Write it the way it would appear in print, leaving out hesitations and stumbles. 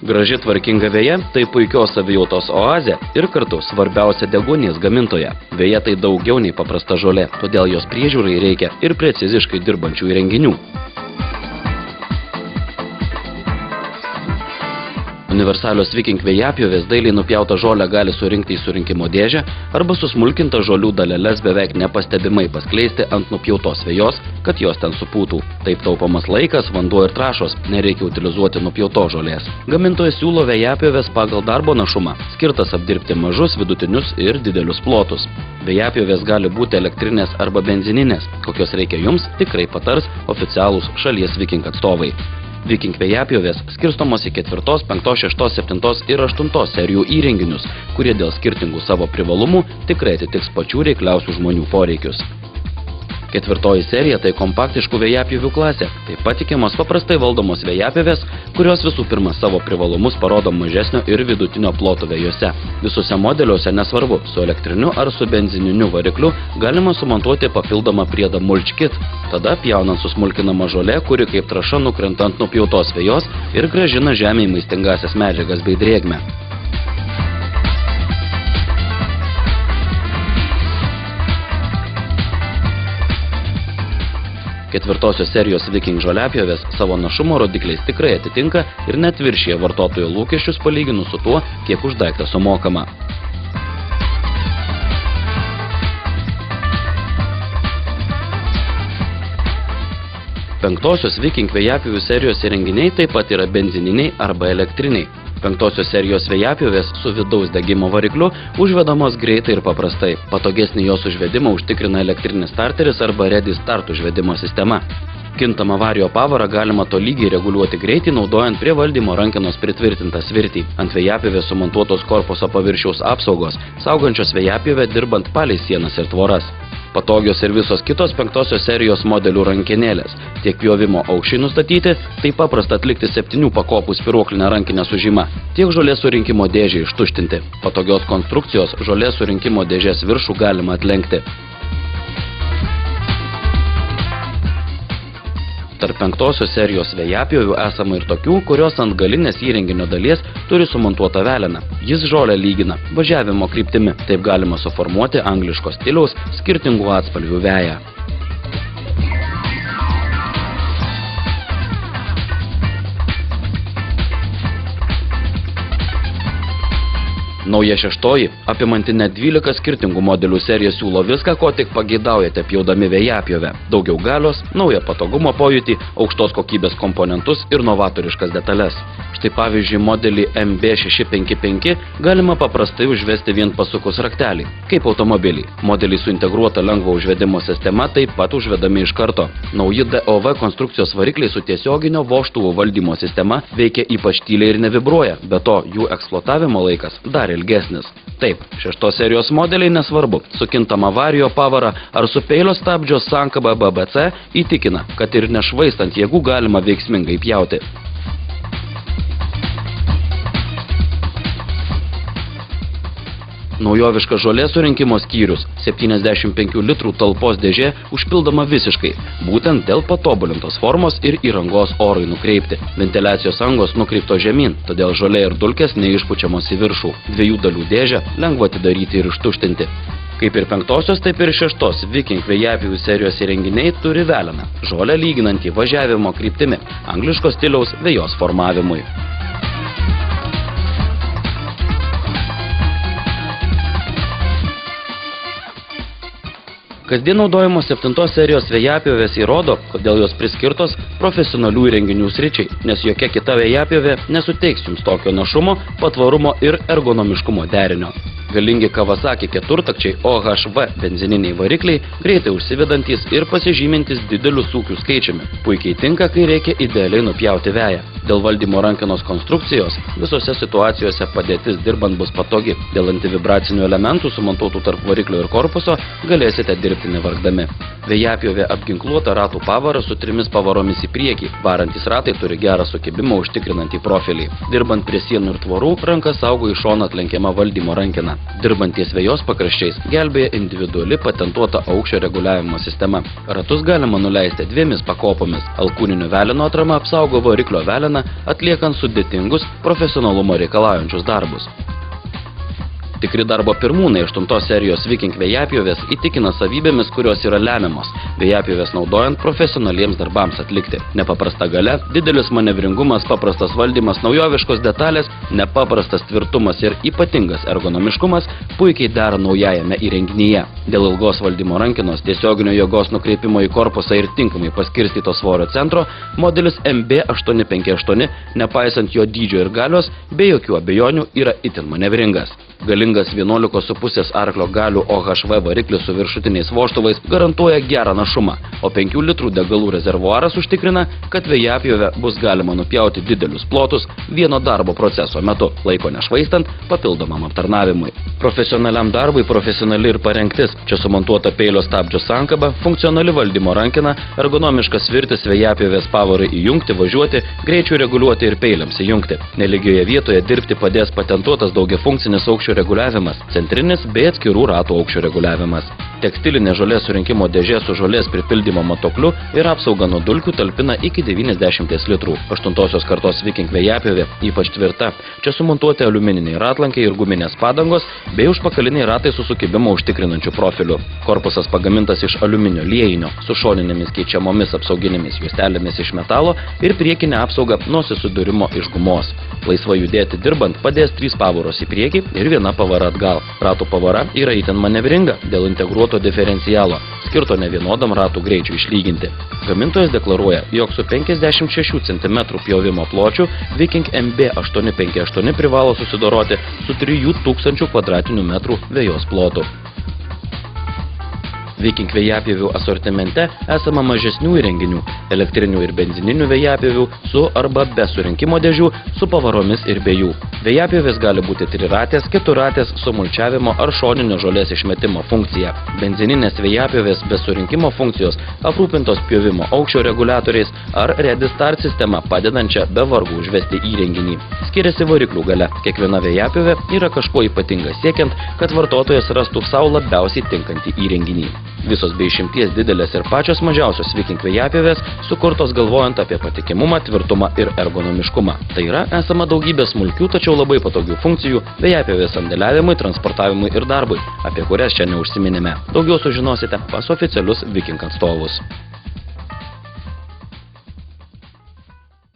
Graži tvarkinga veja – tai puikios savijautos oazė ir kartu svarbiausia deguonies gamintoja. Veja tai daugiau nei paprasta žolė, todėl jos priežiūrai reikia ir preciziškai dirbančių įrenginių. Universalios Viking vėjapjovės dailiai nupjautą žolę gali surinkti į surinkimo dėžę arba susmulkintą žolių daleles beveik nepastebimai paskleisti ant nupjautos vejos, kad jos ten supūtų. Taip taupomas laikas, vanduo ir trąšos, nereikia utilizuoti nupjautos žolės. Gamintojas siūlo vėjapjovės pagal darbo našumą, skirtas apdirbti mažus, vidutinius ir didelius plotus. Vėjapjovės gali būti elektrinės arba benzininės, kokios reikia jums, tikrai patars oficialūs šalies Viking atstovai. Viking vėjapjovės skirstomos į 4, 5, 6, 7 ir 8 serijų įrenginius, kurie dėl skirtingų savo privalumų tikrai atitiks pačių reikliausių žmonių poreikius. 4 serija tai kompaktiškų vėjapjovių klasė, tai patikimos paprastai valdomos vėjapjovės, kurios visų pirma savo privalumus parodo mažesnio ir vidutinio ploto vejose. Visuose modeliuose nesvarbu, su elektriniu ar su benzininiu varikliu galima sumontuoti papildomą priedą mulch kit. Tada pjaunant susmulkinama žolė, kuri kaip trąša nukrenta ant nupjautos vejos ir grąžina žemei maistingąsias medžiagas bei drėgmę. 4 serijos Viking žoliapjovės savo našumo rodikliais tikrai atitinka ir net viršija vartotojo lūkesčius palyginus su tuo, kiek už daiktą sumokama. Penktosios Viking vėjapjovių serijos įrenginiai taip pat yra benzininiai arba elektriniai. 5 serijos vėjapjovės su vidaus degimo varikliu užvedamos greitai ir paprastai. Patogesnį jos užvedimą užtikrina elektrinis starteris arba Ready Start užvedimo sistema. Kintamą vario pavarą galima tolygiai reguliuoti greitį, naudojant prie valdymo rankenos pritvirtintą svirtį. Ant vėjapjovės sumontuotos korpuso paviršiaus apsaugos, saugančios vėjapjovę dirbant palei sienas ir tvoras. Patogios ir visos kitos 5 serijos modelių rankenėlės. Tiek pjovimo aukščiai nustatyti, tai paprasta atlikti 7 pakopų spyruoklinę rankinę sujimą, tiek žolės surinkimo dėžę ištuštinti. Patogios konstrukcijos žolės surinkimo dėžės viršų galima atlenkti. Tarp 5 serijos vėjapjovių esama ir tokių, kurios ant galinės įrenginio dalies turi sumontuotą veleną. Jis žolę lygina važiavimo kryptimi. Taip galima suformuoti angliško stiliaus skirtingų atspalvių veją. Nauja 6, apimanti net 12 skirtingų modelių serija siūlo viską, ko tik pageidaujate pjaudami vėjapjovę. Daugiau galios, naują patogumo pojūtį, aukštos kokybės komponentus ir novatoriškas detalės. Štai pavyzdžiui, modelį MB655 galima paprastai užvesti vien pasukus raktelį, kaip automobilį. Modelį su integruota lengvo užvedimo sistema taip pat užvedami iš karto. Nauji DOV konstrukcijos varikliai su tiesioginio vožtuvų valdymo sistema veikia ypač tyliai ir nevibruoja, be to jų eksploatavimo laikas dar ilgesnis. Taip, 6 serijos modeliai nesvarbu, su kintama vario pavara ar su peilio stabdžio sankaba BBC įtikina, kad ir nešvaistant jėgų galima veiksmingai pjauti. Naujoviškas žolės surinkimo skyrius, 75 litrų talpos dėžė užpildoma visiškai, būtent dėl patobulintos formos ir įrangos orui nukreipti. Ventiliacijos angos nukreipto žemyn, todėl žolė ir dulkės neišpučiamos į viršų. 2 dalių dėžę lengva atidaryti ir ištuštinti. Kaip ir 5, taip ir 6 Viking vėjapjovių serijos įrenginiai turi veleną, žolę lyginantį važiavimo kryptimi, angliško stiliaus vejos formavimui. Kasdien naudojamos 7 serijos vėjapjovės įrodo, kodėl jos priskirtos profesionalių įrenginių sričiai, nes jokia kita vėjapjovė nesuteiks jums tokio našumo, patvarumo ir ergonomiškumo derinio. Galingi Kawasaki keturtakčiai OHV benzininiai varikliai, greitai užsivedantys ir pasižymintis dideliu sūkių skaičiumi. Puikiai tinka, kai reikia idealiai nupjauti veją. Dėl valdymo rankenos konstrukcijos visose situacijose padėtis dirbant bus patogi. Dėl antivibracinių elementų sumontuotų tarp variklio ir korpuso galėsite dirbti nevargdami. Vėjapjovė apginkluota ratų pavara su 3 pavaromis į priekį. Varantys ratai turi gerą sukibimą užtikrinantį profilį. Dirbant prie sienų ir tvorų, ranka saugo į šoną atlenkiama valdymo rankena. Dirbant ties vejos pakraščiais gelbėja individuali patentuota aukščio reguliavimo sistema. Ratus galima nuleisti 2 pakopomis. Alkūninio veleno atrama apsaugo variklio veleną, atliekant sudėtingus profesionalumo reikalaujančius darbus. Tikri darbo pirmūnai 8 serijos Viking vėjapjovės įtikina savybėmis, kurios yra lemiamos vėjapjovės naudojant profesionaliems darbams atlikti. Nepaprasta galia, didelis manevringumas, paprastas valdymas, naujoviškos detalės, nepaprastas tvirtumas ir ypatingas ergonomiškumas puikiai dera naujajame įrenginyje. Dėl ilgos valdymo rankenos, tiesioginio jėgos nukreipimo į korpusą ir tinkamai paskirstyto svorio centro, modelis MB858, nepaisant jo dydžio ir galios, be jokių abejonių yra itin manevringas. Galingas 11,5 arklio galių OHV variklis su viršutiniais vožtuvais garantuoja gerą našumą, o 5 litrų degalų rezervuaras užtikrina, kad vėjapjovę bus galima nupjauti didelius plotus vieno darbo proceso metu, laiko nešvaistant papildomam aptarnavimui. Profesionaliam darbui profesionali ir parengtis. Čia sumontuota peilio stabdžio sankaba, funkcionali valdymo rankena, ergonomiškas svirtis vėjapjovės pavarai įjungti, važiuoti, greičių reguliuoti ir peiliams įjungti. Nelygioje vietoje dirbti padės patentuotas daugiafunkcinis aukščio reguliavimas, centrinis bei atskirų ratų aukščio reguliavimas. Tekstilinė žolės surinkimo dėžė su žolės pripildymo matuokliu ir apsauga nuo dulkių talpina iki 90 litrų. 8 kartos Viking vėjapjovė ypač tvirta. Čia sumontuoti aliumininiai ratlankiai ir guminės padangos bei užpakaliniai ratai su sukibimo užtikrinančiu profiliu. Korpusas pagamintas iš aliuminio liejinio su šoninėmis keičiamomis apsauginėmis juostelėmis iš metalo ir priekinė apsauga nuo susidūrimo iš gumos. Laisvai judėti dirbant padės 3 pavaros į priekį ir 1 pavara atgal. Ratų pavara yra itin manevringa dėl integruoto diferencialo, skirto nevienodam ratų greičiui išlyginti. Gamintojas deklaruoja, jog su 56 cm pjovimo pločiu Viking MB858 privalo susidoroti su 3000 m2 vejos plotu. Viking vėjapjovių asortimente esama mažesnių įrenginių, elektrinių ir benzininių vėjapjovių su arba be surinkimo dėžių, su pavaromis ir be jų. Vėjapjovės gali būti 3-ratės, 4-ratės su mulčiavimo ar šoninio žolės išmetimo funkcija. Benzininės vėjapjovės be surinkimo funkcijos aprūpintos pjovimo aukščio reguliatoriais ar Ready Start sistema padedančia be vargų užvesti įrenginį. Skiriasi variklių galia. Kiekviena vėjapjovė yra kažkuo ypatinga siekiant, kad vartotojas rastų savo labiausiai tinkantį įrenginį. Visos be išimties didelės ir pačios mažiausios Viking vėjapjovės sukurtos galvojant apie patikimumą, tvirtumą ir ergonomiškumą. Tai yra esama daugybė smulkių, tačiau labai patogių funkcijų vėjapjovės sandėliavimui, transportavimui ir darbui, apie kurias čia neužsiminėme. Daugiau sužinosite pas oficialius Viking atstovus.